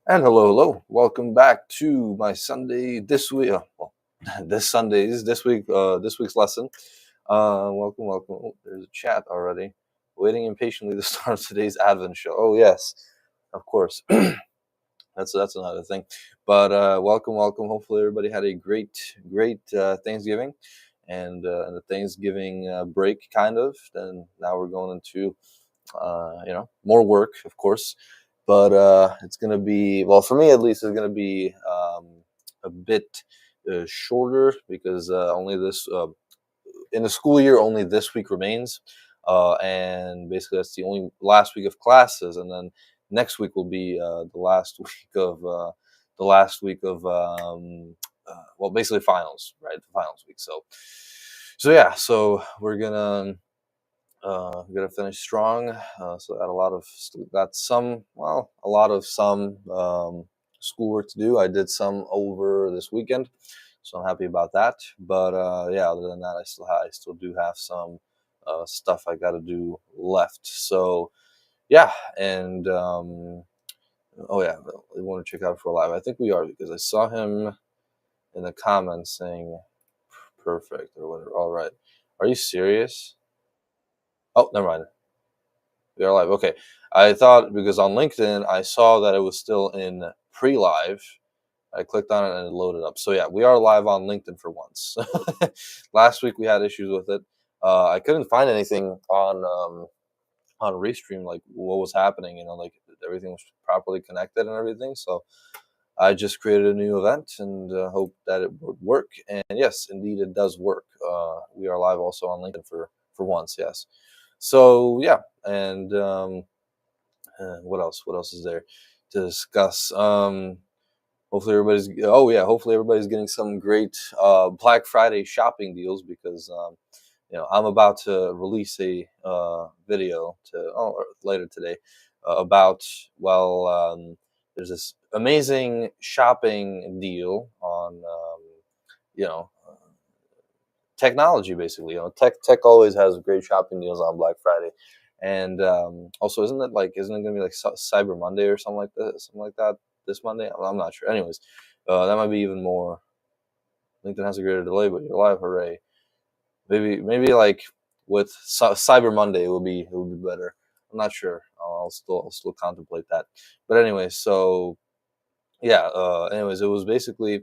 And hello, hello. Welcome back to my Sunday this week. This Sunday's this week's lesson. Welcome, welcome. Oh, there's a chat already. Waiting impatiently to start today's Advent show. Oh yes, of course. That's another thing. But welcome, welcome. Hopefully everybody had a great Thanksgiving, and the Thanksgiving break kind of. Then now we're going into more work, of course. But it's going to be, well, for me at least, it's going to be a bit shorter because only this, in the school year, only this week remains. And basically, that's the only last week of classes. And then next week will be well, basically finals, right? The finals week. So yeah, so we're gonna finish strong. So got a lot of got some, well, a lot of some schoolwork to do. I did some over this weekend, so I'm happy about that. But yeah, other than that, I still do have some stuff I got to do left. So yeah, and oh yeah, we want to check out for live. I think we are because I saw him in the comments saying perfect or whatever. All right, are you serious? Oh, never mind. We are live. Okay. I thought because on LinkedIn I saw that it was still in pre-live. I clicked on it and it loaded up. So yeah, we are live on LinkedIn for once. Last week we had issues with it. I couldn't find anything on Restream like what was happening. Like everything was properly connected and everything. So I just created a new event and hope that it would work. And yes, indeed, it does work. We are live also on LinkedIn for once. Yes. So yeah, and what else? What else is there to discuss? Hopefully everybody's getting some great Black Friday shopping deals because I'm about to release a video later today about there's this amazing shopping deal on you know technology basically. Tech always has great shopping deals on Black Friday. And also, isn't it gonna be like Cyber Monday or something like that this Monday? I'm not sure. Anyways, that might be even more. LinkedIn has a greater delay, but you're live, hooray! Maybe like with Cyber Monday, it would be better. I'm not sure. I'll still contemplate that. But anyway, so yeah. Anyways, it was basically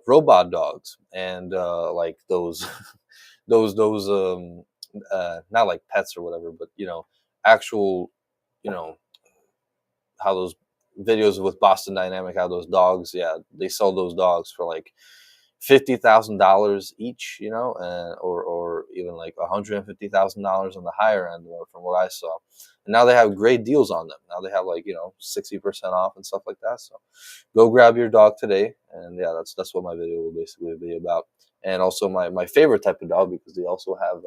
robot dogs and like those those not like pets or whatever, but actual, you know how those videos with Boston Dynamic, how those dogs, yeah, they sell those dogs for like $50,000 each, or even like $150,000 on the higher end, from what I saw. And now they have great deals on them. Now they have like 60% off and stuff like that. So go grab your dog today, and yeah, that's what my video will basically be about. And also my favorite type of dog because they also have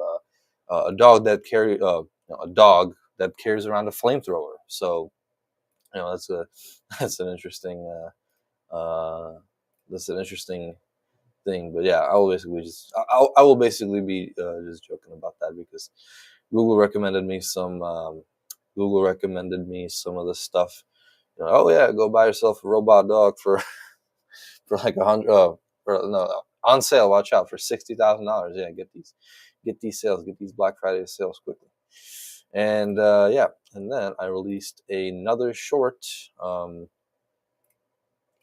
a dog that a dog that carries around a flamethrower. So that's a that's an interesting that's an interesting thing. But yeah, I will basically be just joking about that because Google recommended me some Google recommended me some of the stuff. Oh yeah, go buy yourself a robot dog for for like 100 no, on sale. Watch out for $60,000. Yeah, get these Black Friday sales quickly. And yeah, and then I released another short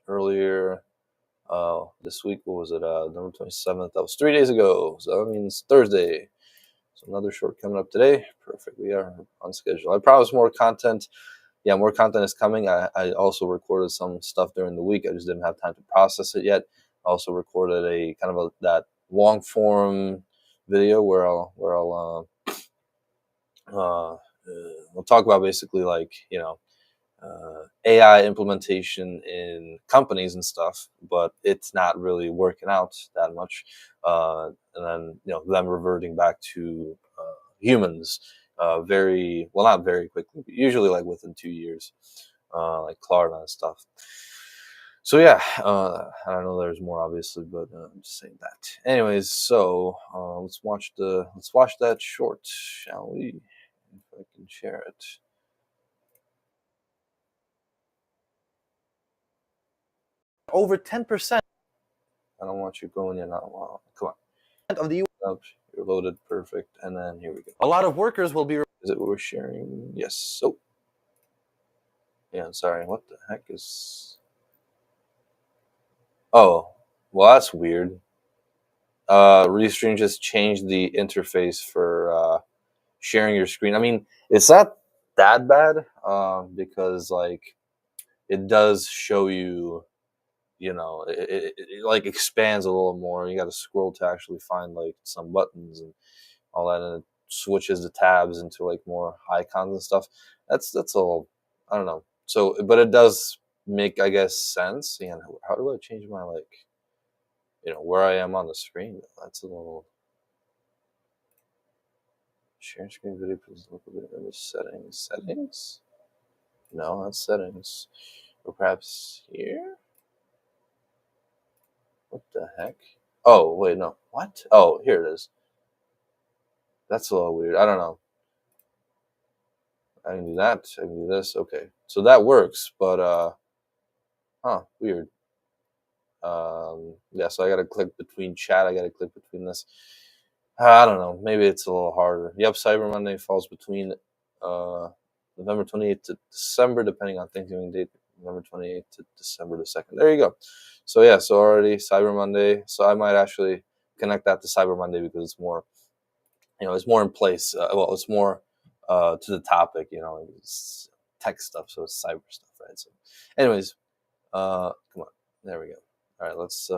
earlier this week. What was it? November 27th. That was 3 days ago. So that means Thursday. So another short coming up today. Perfect. We are on schedule. I promise more content. Yeah, more content is coming. I also recorded some stuff during the week. I just didn't have time to process it yet. I also recorded a kind of that long form video where we'll talk about basically like AI implementation in companies and stuff, but it's not really working out that much. And then them reverting back to humans very well, not very quickly, but usually like within 2 years, like Klarna and stuff. So yeah, I don't know. There's more obviously, but I'm just saying that. Anyways, so let's watch that short, shall we? If I can share it. over 10%. I don't want you going in. Wow, come on. Of the U.S. Oh, you're loaded, perfect, and then here we go. A lot of workers will be. Is it what we're sharing? Yes. So, yeah. Sorry. What the heck is? Oh, well, that's weird. Restream just changed the interface for sharing your screen. I mean, it's not that bad because like it does show you, you know, it like expands a little more. You got to scroll to actually find like some buttons and all that, and it switches the tabs into like more icons and stuff. That's all. I don't know. So, but it does make, I guess, sense. And how do I change my like, where I am on the screen? That's a little. Share screen video, please look at the settings. Settings? No, that's settings. Or perhaps here? What the heck? Oh, wait, no. What? Oh, here it is. That's a little weird. I don't know. I can do that. I can do this. Okay. So that works, but, weird. Yeah, so I gotta click between chat. I gotta click between this. I don't know. Maybe it's a little harder. Yep, Cyber Monday falls between November 28th to December, depending on Thanksgiving date. November 28th to December the 2nd. There you go. So yeah, so already Cyber Monday. So I might actually connect that to Cyber Monday because it's more, it's more in place. Well, it's more to the topic. It's tech stuff, so it's cyber stuff, right? So, anyways, come on, there we go. All right, let's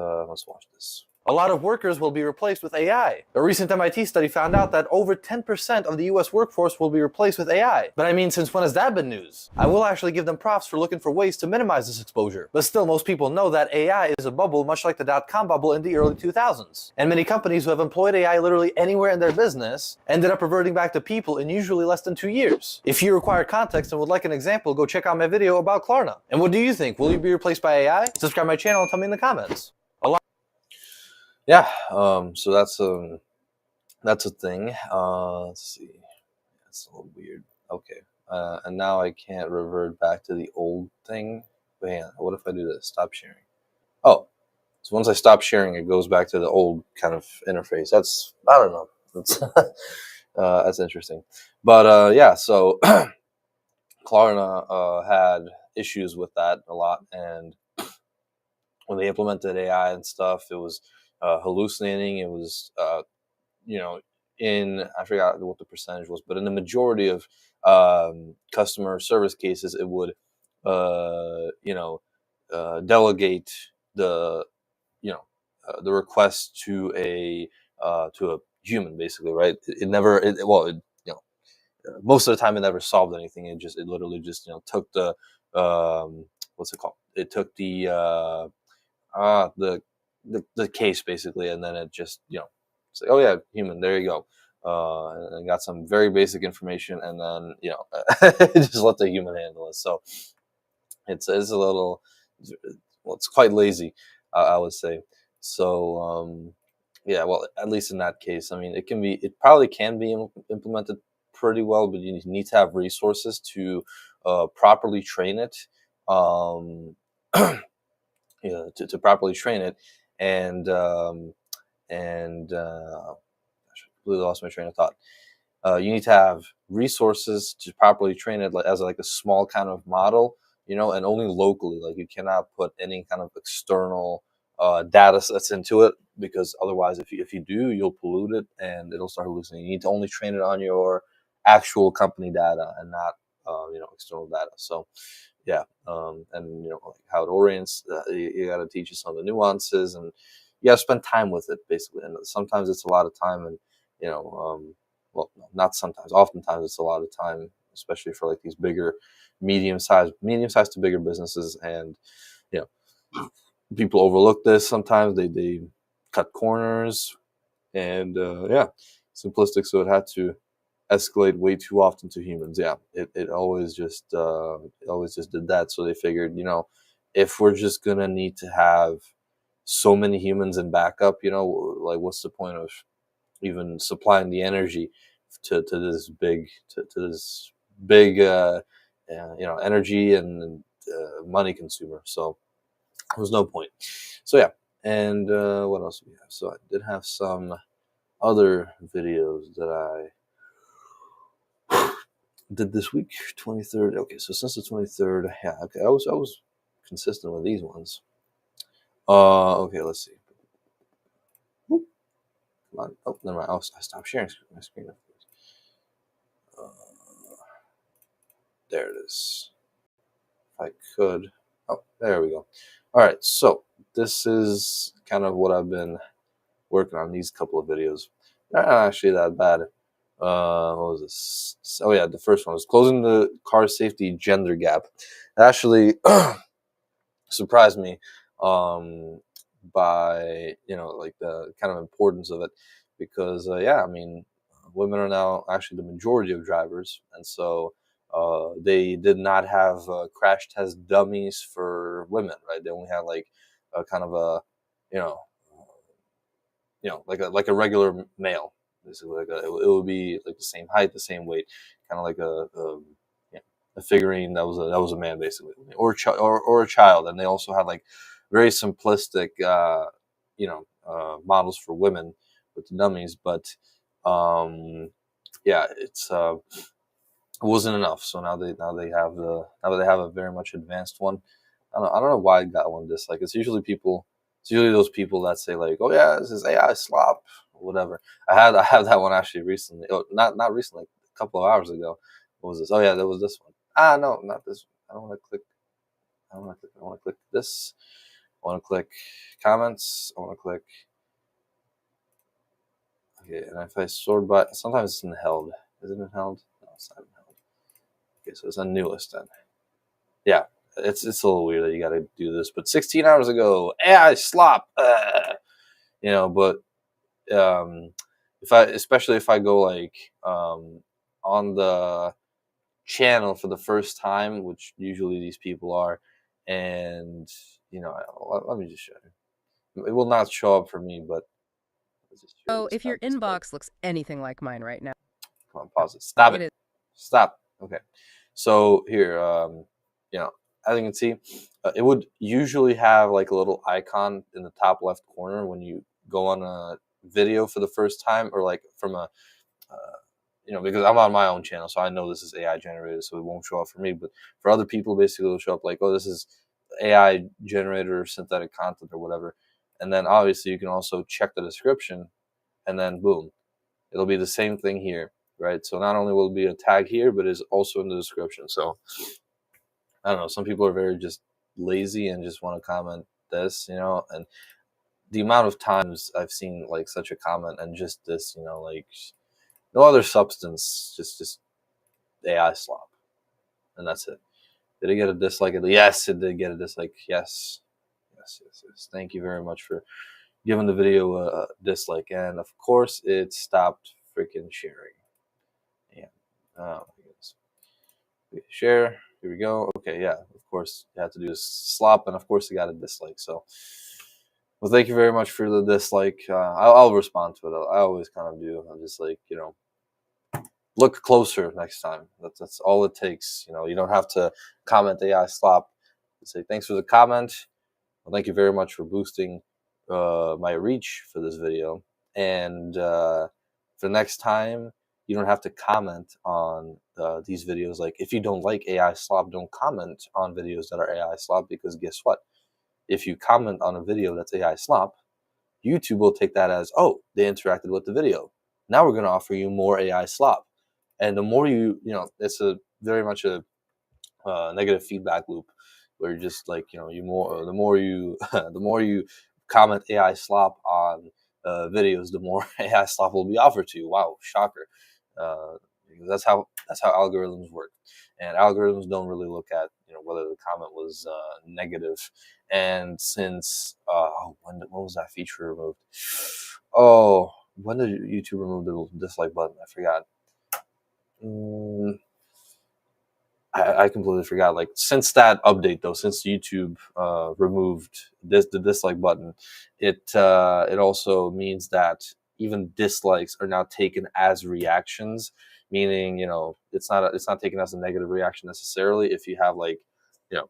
watch this. A lot of workers will be replaced with AI. A recent MIT study found out that over 10% of the US workforce will be replaced with AI. But I mean, since when has that been news? I will actually give them props for looking for ways to minimize this exposure. But still, most people know that AI is a bubble, much like the dot-com bubble in the early 2000s. And many companies who have employed AI literally anywhere in their business ended up reverting back to people in usually less than 2 years. If you require context and would like an example, go check out my video about Klarna. And what do you think? Will you be replaced by AI? Subscribe to my channel and tell me in the comments. Yeah, so that's a thing. Let's see. That's a little weird. Okay. And now I can't revert back to the old thing. Man, what if I do this? Stop sharing. Oh, so once I stop sharing, it goes back to the old kind of interface. I don't know. That's interesting. But yeah, so Klarna had issues with that a lot, and when they implemented AI and stuff, it was hallucinating. It was, I forgot what the percentage was, but in the majority of customer service cases, it would, delegate the, the request to a human, basically, right? Most of the time, it never solved anything. It literally just, took the, what's it called? It took the case basically, and then it just it's like, oh yeah, human, there you go, and got some very basic information, and then just let the human handle it. So it's a little, well, it's quite lazy, I would say. So yeah, well, at least in that case, I mean, it probably can be implemented pretty well, but you need to have resources to properly train it. um to properly train it, and I completely lost my train of thought. You need to have resources to properly train it as like a small kind of model, and only locally. Like, you cannot put any kind of external data sets into it, because otherwise, if you do, you'll pollute it and it'll start hallucinating. You need to only train it on your actual company data and not external data. So yeah, and like how it orients, you got to teach it some of the nuances, and you got to spend time with it, basically. And sometimes it's a lot of time, and well, no, not sometimes, oftentimes it's a lot of time, especially for like these bigger, medium sized to bigger businesses. And you know people overlook this sometimes. They cut corners, and yeah, simplistic. So it had to escalate way too often to humans. Yeah, it always just did that. So they figured, if we're just gonna need to have so many humans in backup, like, what's the point of even supplying the energy to this big energy and money consumer? So There was no point. So yeah, and what else do we have? So I did have some other videos that I did this week, 23rd. Okay, so since the 23rd, yeah, okay, I was consistent with these ones. Okay, let's see. Come on. Oh, never mind. I stopped sharing my screen. Uh, there it is. If I could. Oh, there we go. All right, so this is kind of what I've been working on these couple of videos. They're not actually that bad. What was this? Oh yeah, the first one was closing the car safety gender gap. It actually surprised me by like the kind of importance of it because yeah, I mean, women are now actually the majority of drivers, and so they did not have crash test dummies for women, right? They only had like a kind of a you know like a regular male. Basically, it would be like the same height, the same weight, kind of like a figurine that was a man basically, or a child. And they also had like very simplistic, models for women with the dummies. But yeah, it wasn't enough. So now they have a very much advanced one. I don't know why I got one dislike. It's usually those people that say like, oh yeah, this is AI slop or whatever. I have that one actually recently. Oh, not recently, a couple of hours ago. What was this? Oh yeah, there was this one. Ah no, not this one. I don't want to click. I don't want to click. I want to click this. I want to click comments. I want to click. Okay, and if I sort by, sometimes it's in held. Is it in held? No, it's not in held. Okay, so it's on newest then. Yeah, it's a little weird that you got to do this, but 16 hours ago, AI slop. But um, especially if I go like on the channel for the first time, which usually these people are, and let me just show you. It will not show up for me, but let's just show So you. if your Stop this. inbox looks anything like mine right now, Come on, pause it. Stop it it. is. Stop. Okay. So here, you know, as you can see, it would usually have like a little icon in the top left corner when you go on a video for the first time, or like from a, because I'm on my own channel, so I know this is AI generated, so it won't show up for me. But for other people, basically, it'll show up like, oh, this is AI generated or synthetic content or whatever. And then obviously, you can also check the description, and then boom, it'll be the same thing here, right? So not only will it be a tag here, but it's also in the description. So I don't know. Some people are very just lazy and just want to comment this, and the amount of times I've seen like such a comment and just this, like no other substance, just AI slop, and that's it. Did it get a dislike? Yes, it did get a dislike. Yes, yes, yes, yes. Thank you very much for giving the video a dislike, and of course, it stopped freaking sharing. Yeah. Oh my goodness. Share. Here we go. Okay, yeah. Of course, you have to do slop, and of course, you got a dislike. So, well, thank you very much for the dislike. I'll respond to it. I always kind of do. I'm just like, look closer next time. That's all it takes. You don't have to comment AI slop. Say thanks for the comment. Well, thank you very much for boosting my reach for this video. And for next time, you don't have to comment on these videos. Like, if you don't like AI slop, don't comment on videos that are AI slop, because guess what? If you comment on a video that's AI slop, YouTube will take that as, oh, they interacted with the video. Now we're going to offer you more AI slop. And the more it's a very much a negative feedback loop, where you're just like, the more you the more you comment AI slop on videos, the more AI slop will be offered to you. Wow, shocker. Because that's how algorithms work, and algorithms don't really look at whether the comment was negative. And since what was that feature removed? Oh, when did YouTube remove the dislike button? I forgot. I completely forgot. Like, since that update though, since YouTube removed the dislike button, it also means that even dislikes are now taken as reactions, meaning it's not taken as a negative reaction necessarily if you have like you know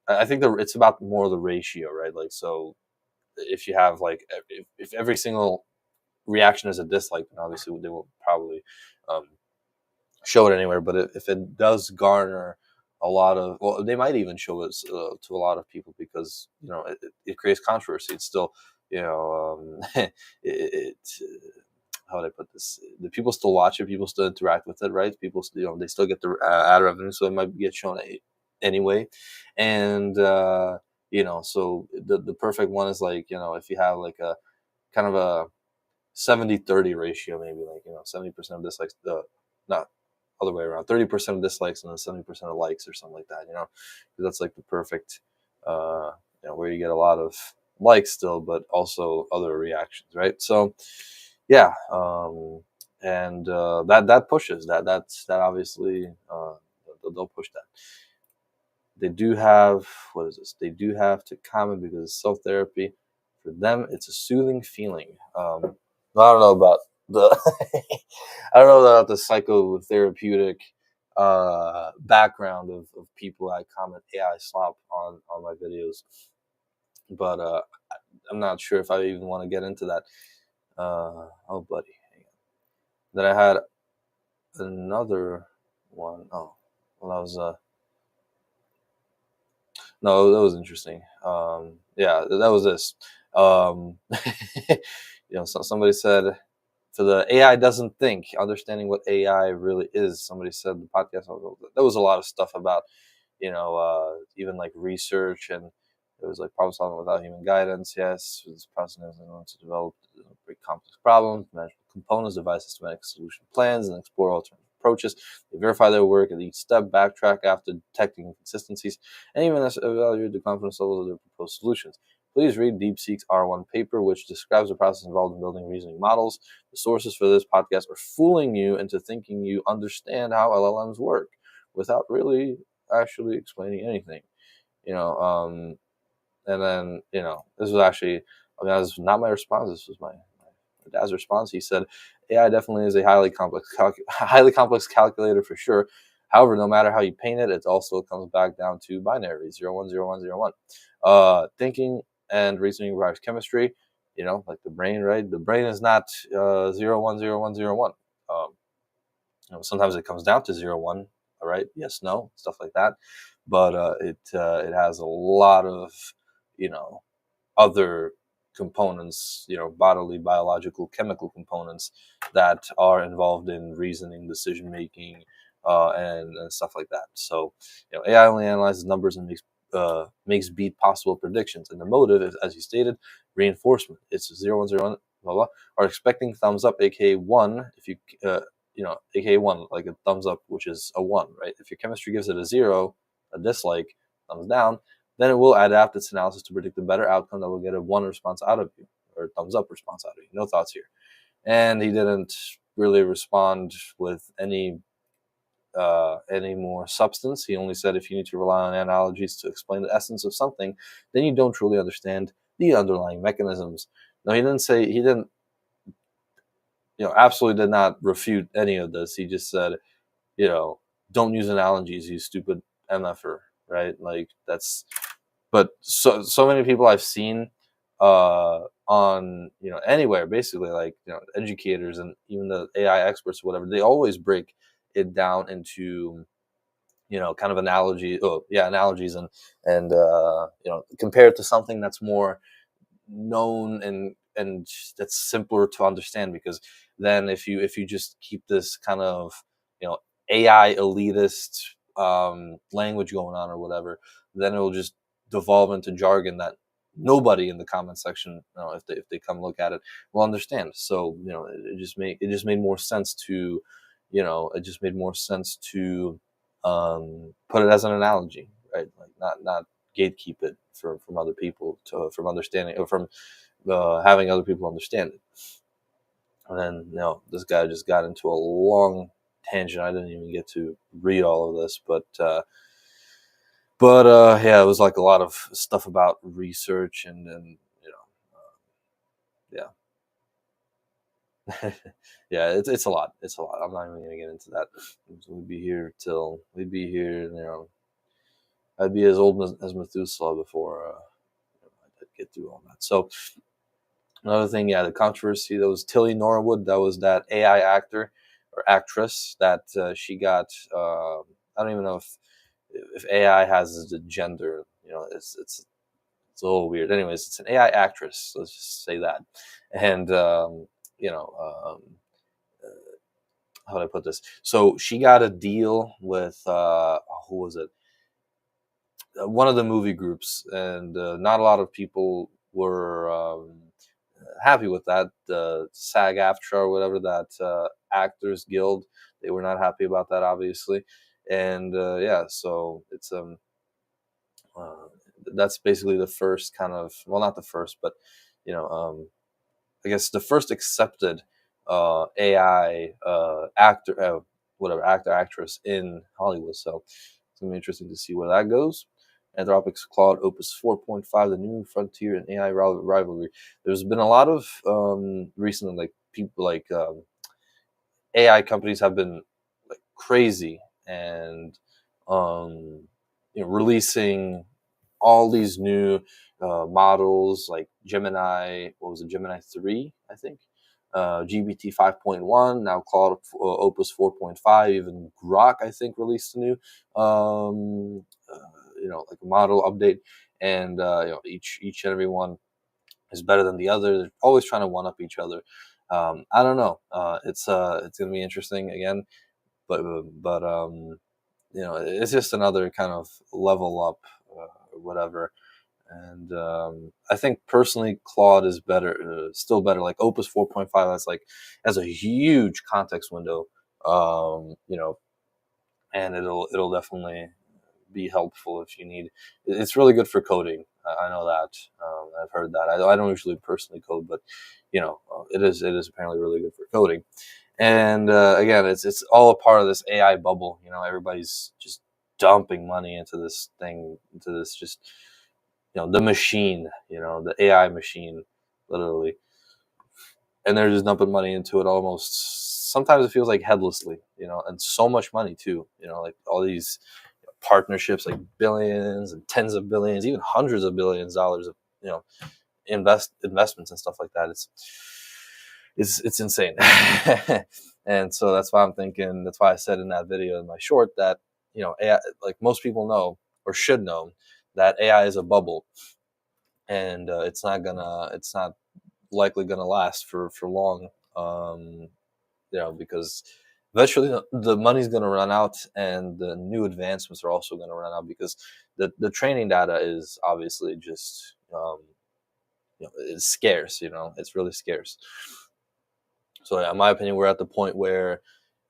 I think it's about more the ratio, right? Like, so if you have like if every single reaction is a dislike, then obviously they will probably um, show it anywhere. But if it does garner a lot of, well, they might even show it to a lot of people because it creates controversy. It's still, it how would I put this? The people still watch it. People still interact with it, right? People, they still get the ad revenue, so it might get shown anyway. And so the perfect one is like, if you have like a kind of a 70-30 ratio, maybe like 70% of dislikes, not other way around, 30% of dislikes and then 70% of likes or something like that. Because that's like the perfect, where you get a lot of likes still, but also other reactions, right? So yeah, and that pushes that obviously they'll push that. They do have, what is this? They do have to comment because it's self therapy. For them, it's a soothing feeling. I don't know about the I don't know about the psychotherapeutic background of people that comment AI slop on my videos, but I'm not sure if I even want to get into that. Oh, buddy, hang on. Then I had another one. Oh, well, that was no, that was interesting. Yeah, that was this. Um, somebody said, "For the AI doesn't think, understanding what AI really is." Somebody said the podcast. There was a lot of stuff about, even like research, and it was like problem solving without human guidance. Yes, this process is known to develop pretty complex problems, manage components, devise systematic solution plans, and explore alternative approaches. They verify their work at each step, backtrack after detecting inconsistencies, and even evaluate the confidence levels of their proposed solutions. Please read DeepSeek's R1 paper, which describes the process involved in building reasoning models. The sources for this podcast are fooling you into thinking you understand how LLMs work without really actually explaining anything. You know, and then this was actually, that was not my response. This was my dad's response. He said, "AI definitely is a highly complex calculator for sure. However, no matter how you paint it, it also comes back down to binary 0 1 0 1 0 1. Thinking and reasoning requires chemistry. Like the brain, right? The brain is not 0 1 0 1 0 1. Sometimes it comes down to 0 1. All right, yes, no, stuff like that. But it has a lot of you know other components, bodily, biological, chemical components that are involved in reasoning, decision making, and stuff like that. So, AI only analyzes numbers and makes beat possible predictions. And the motive is, as you stated, reinforcement. It's 0 1 0 1, blah blah. Are expecting thumbs up, aka one. If you aka one, like a thumbs up, which is a one, right? If your chemistry gives it a zero, a dislike, thumbs down, then it will adapt its analysis to predict a better outcome that will get a one response out of you, or a thumbs up response out of you. No thoughts here. And he didn't really respond with any more substance. He only said, if you need to rely on analogies to explain the essence of something, then you don't truly understand the underlying mechanisms. No, he didn't, absolutely did not refute any of this. He just said, don't use analogies, you stupid MFer, right? Like, that's, but so many people I've seen on anywhere, basically, like educators and even the AI experts or whatever, they always break it down into kind of analogies, and compare it to something that's more known and that's simpler to understand. Because then if you just keep this kind of AI elitist language going on or whatever, then it will just devolve into jargon that nobody in the comment section, if they come look at it, will understand. So it just made more sense to put it as an analogy, right? Like, not gatekeep it from other people, from understanding, or from having other people understand it. And then this guy just got into a long tangent. I didn't even get to read all of this, but yeah, it was like a lot of stuff about research and yeah. Yeah, it's a lot. It's a lot. I'm not even gonna get into that. We'd be here, I'd be as old as Methuselah before I'd get through all that. So another thing, yeah, the controversy, that was Tilly Norwood. That was that AI actor or actress that she got. I don't even know if AI has a gender. It's a little weird. Anyways, it's an AI actress. Let's just say that. And you know, how do I put this? So she got a deal with who was it? One of the movie groups, and not a lot of people were happy with that. The SAG-AFTRA or whatever, that Actors Guild, they were not happy about that, obviously, and yeah, so it's uh, that's basically the first kind of, well, not the first, but I guess the first accepted AI actor, actor actress in Hollywood. So it's gonna be interesting to see where that goes. Anthropic's Claude Opus 4.5, the new frontier in AI rivalry. There's been a lot of recently, like people like AI companies have been like crazy and um, releasing all these new models like Gemini. What was it? Gemini 3, I think. GBT 5.1, now Claude Opus 4.5, even Grok, I think, released a new, like a model update, and each and every one is better than the other. They're always trying to one up each other. I don't know. It's gonna be interesting again, but it's just another kind of level up, or whatever. And I think personally, Claude is better, still better. Like Opus 4.5, that's like has a huge context window, and it'll definitely be helpful if you need. It's really good for coding. I know that. I've heard that. I don't usually personally code, but it is apparently really good for coding. And again, it's all a part of this AI bubble. Everybody's just dumping money into this thing, into this just the machine, the AI machine, literally, and they're just dumping money into it almost. Sometimes it feels like headlessly, and so much money too. Like all these partnerships, like billions and tens of billions, even hundreds of billions dollars of you know investments and stuff like that. It's insane. And so that's why I'm thinking. That's why I said in that video in my short that AI, like most people know or should know, that AI is a bubble, and it's not likely gonna last for long. Because eventually the money's gonna run out, and the new advancements are also gonna run out, because the training data is obviously just it's scarce. It's really scarce. So yeah, in my opinion, we're at the point where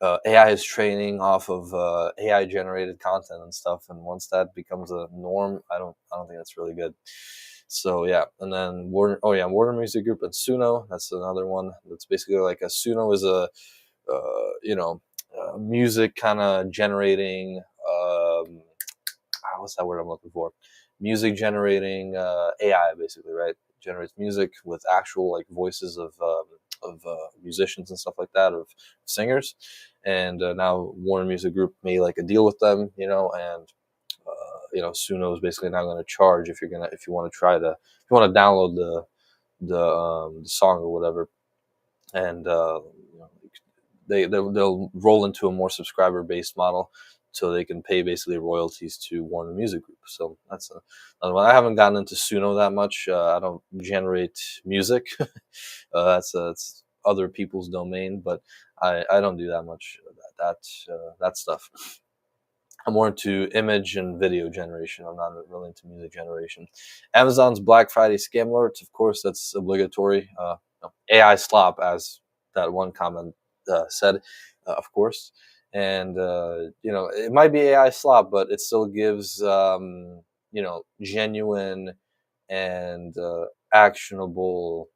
AI is training off of AI generated content and stuff, and once that becomes a norm, I don't think that's really good. So yeah, and then Warner Music Group and Suno. That's another one. That's basically like a Suno is a music kind of generating. What's that word I'm looking for? Music generating AI, basically, right? Generates music with actual like voices of musicians and stuff like that, of singers. And now Warner Music Group made like a deal with them, and Suno is basically now going to charge if you want to download the song or whatever, and they'll roll into a more subscriber based model, so they can pay basically royalties to Warner Music Group. So that's another one. I haven't gotten into Suno that much. I don't generate music. That's other people's domain, but I don't do that much that stuff. I'm more into image and video generation. I'm not really into music generation. Amazon's Black Friday scam alerts, of course, that's obligatory. AI slop, as that one comment said, of course. And it might be AI slop, but it still gives genuine and actionable.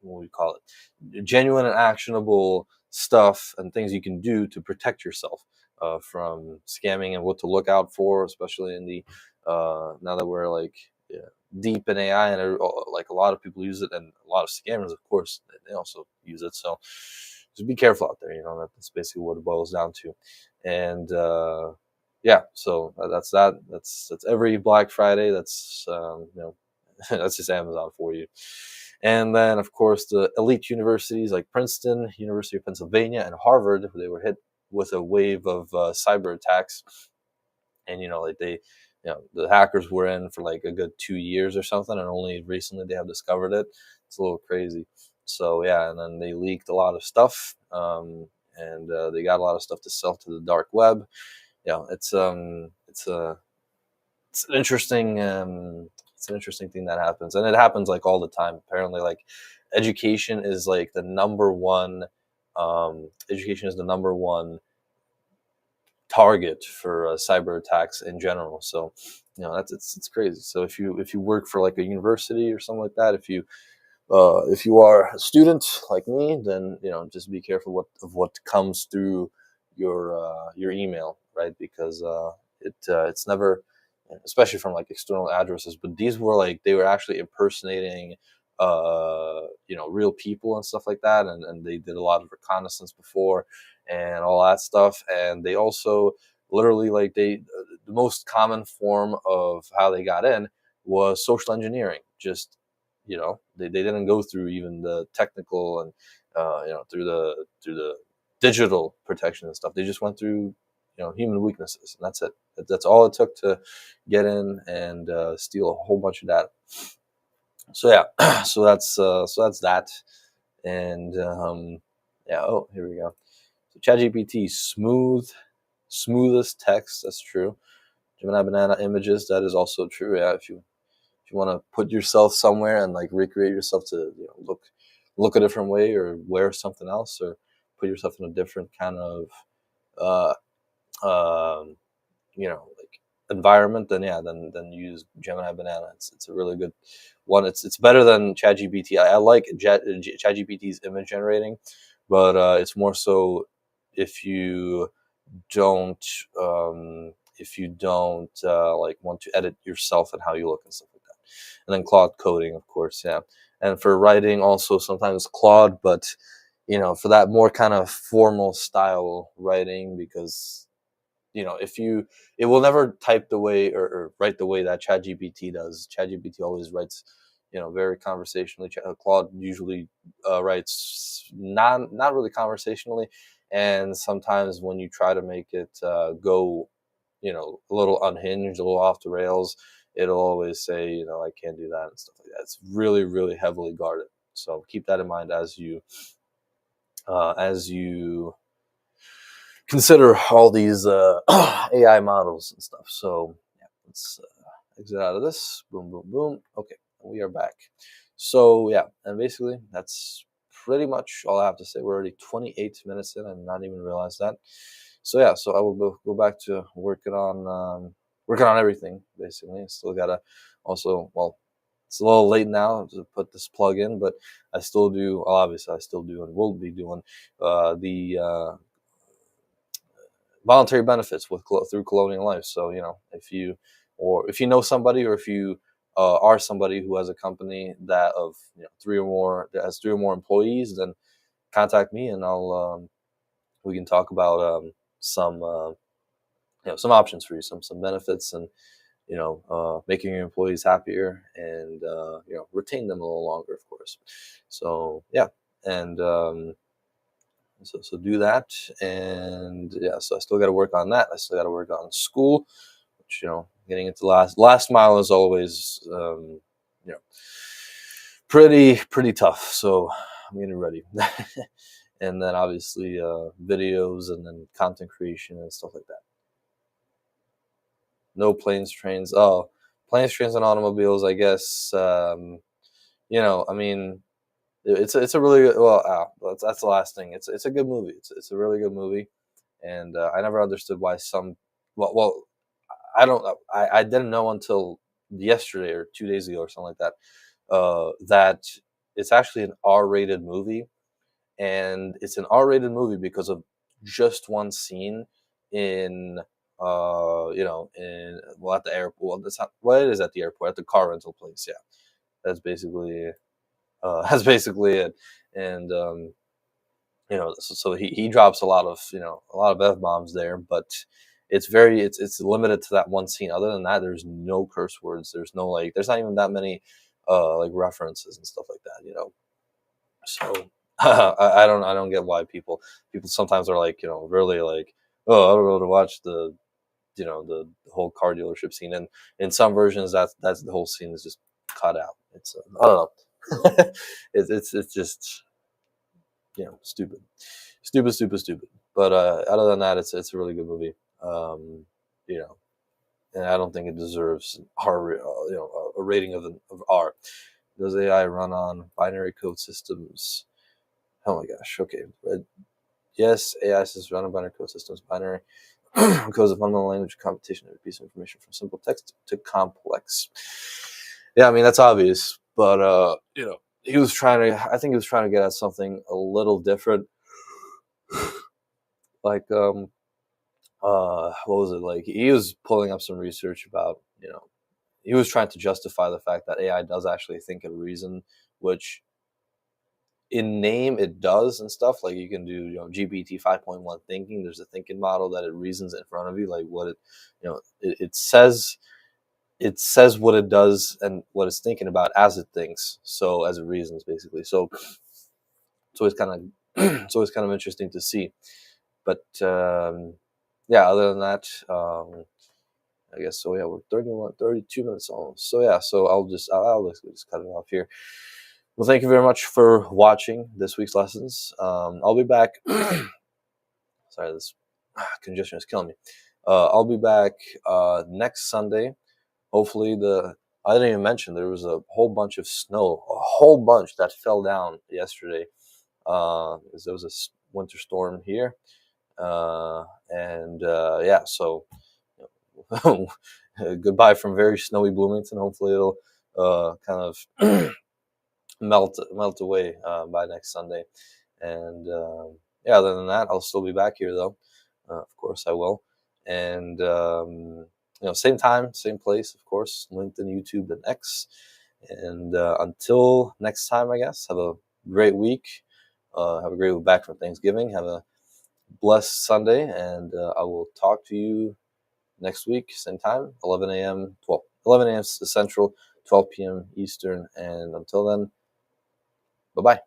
What do you call it? Genuine and actionable stuff and things you can do to protect yourself from scamming, and what to look out for, especially in the now that we're like deep in AI, and like a lot of people use it, and a lot of scammers, of course, they also use it. So just be careful out there. That's basically what it boils down to. And yeah, so that's that. That's every Black Friday. That's that's just Amazon for you. And then, of course, the elite universities like Princeton, University of Pennsylvania, and Harvard, they were hit with a wave of cyber attacks. And like the hackers were in for like a good 2 years or something, and only recently they have discovered it. It's a little crazy. So yeah, and then they leaked a lot of stuff, and they got a lot of stuff to sell to the dark web. Yeah, it's an interesting thing that happens, and it happens like all the time. Apparently, like education is like the number one. Education is the number one target for cyber attacks in general. So, that's it's crazy. So if you work for like a university or something like that, if you are a student like me, then just be careful what comes through your email, right? Because it's never, especially from like external addresses. But these were like they were actually impersonating real people and stuff like that, and they did a lot of reconnaissance before and all that stuff. And they also literally like the most common form of how they got in was social engineering. Just they didn't go through even the technical and through the digital protection and stuff. They just went through human weaknesses, and that's it. That's all it took to get in and steal a whole bunch of data. So yeah, so that's that. And yeah, oh, here we go. So ChatGPT, smoothest text. That's true. Gemini banana images. That is also true. Yeah, if you want to put yourself somewhere and like recreate yourself to look a different way, or wear something else, or put yourself in a different kind of uh um like environment, then yeah, then use Gemini banana. It's a really good one. It's better than ChatGPT. I like ChatGPT's image generating, but it's more so if you don't like want to edit yourself and how you look and stuff like that. And then Claude coding, of course, yeah. And for writing, also sometimes Claude, but for that more kind of formal style writing, because if you it will never type the way or write the way that ChatGPT does. ChatGPT always writes very conversationally. Claude usually writes not really conversationally, and sometimes when you try to make it go a little unhinged, a little off the rails, it'll always say I can't do that and stuff like that. It's really, really heavily guarded, so keep that in mind as you consider all these AI models and stuff. So yeah, let's exit out of this. Boom, boom, boom. Okay, we are back. So yeah, and basically that's pretty much all I have to say. We're already 28 minutes in, and not even realized that. So yeah, so I will go back to working on everything basically. I still gotta also, well, it's a little late now to put this plug in, but I still do. Well, obviously, I still do and will be doing the voluntary benefits through Colonial Life. So if you know somebody, or if you are somebody who has a company that of three or more that has three or more employees, then contact me, and I'll we can talk about some some options for you, some benefits, and making your employees happier, and retain them a little longer, of course. So yeah, and so do that. And yeah, so I still got to work on that. I still got to work on school, which getting into last mile is always you know pretty tough. So I'm getting ready. And then obviously videos, and then content creation and stuff like that. No planes, trains. Oh, planes, trains, and automobiles. I guess I mean, it's a really good. Well, that's the last thing. It's a good movie. It's a really good movie, and I never understood why some. Well, I don't. I didn't know until yesterday or 2 days ago or something like that. That it's actually an R-rated movie, and it's an R-rated movie because of just one scene in at the airport. Well, that's not what it is at the airport, at the car rental place. Yeah, that's basically that's basically it. And so he drops a lot of f bombs there, but it's limited to that one scene. Other than that, there's no curse words. There's no like there's not even that many like references and stuff like that. So I don't get why people sometimes are like really like, oh, I don't know to watch the whole car dealership scene, and in some versions that's the whole scene is just cut out. It's I don't know. It's just stupid, stupid. But other than that, it's a really good movie. Um, you know, and I don't think it deserves a rating of R. Does AI run on binary code systems? Oh my gosh. Okay. Yes, AI systems run on binary code systems. Binary codes a fundamental language computation of a piece of information from simple text to complex. Yeah, I mean that's obvious, but he was trying to. I think he was trying to get at something a little different. Like what was it like? He was pulling up some research about he was trying to justify the fact that AI does actually think and reason, which in name it does and stuff. Like you can do GPT 5.1 thinking. There's a thinking model that it reasons in front of you, like what it says what it does and what it's thinking about as it thinks. So as it reasons, basically. So it's always kind of it's always kind of interesting to see. But yeah, other than that, I guess so. Yeah, we're 32 minutes almost. So yeah, so I'll just cut it off here. Well, thank you very much for watching this week's lessons. I'll be back. Sorry, this congestion is killing me. I'll be back next Sunday. Hopefully, I didn't even mention there was a whole bunch of snow, a whole bunch that fell down yesterday. Because there was a winter storm here, and yeah, so goodbye from very snowy Bloomington. Hopefully, it'll kind of melt away by next Sunday. And yeah, other than that, I'll still be back here though. Of course, I will. And same time, same place, of course, LinkedIn, YouTube, and X. And until next time, I guess, have a great week. Have a great week back from Thanksgiving. Have a blessed Sunday, and I will talk to you next week, same time, 11 a.m. Central, 12 p.m. Eastern. And until then, bye-bye.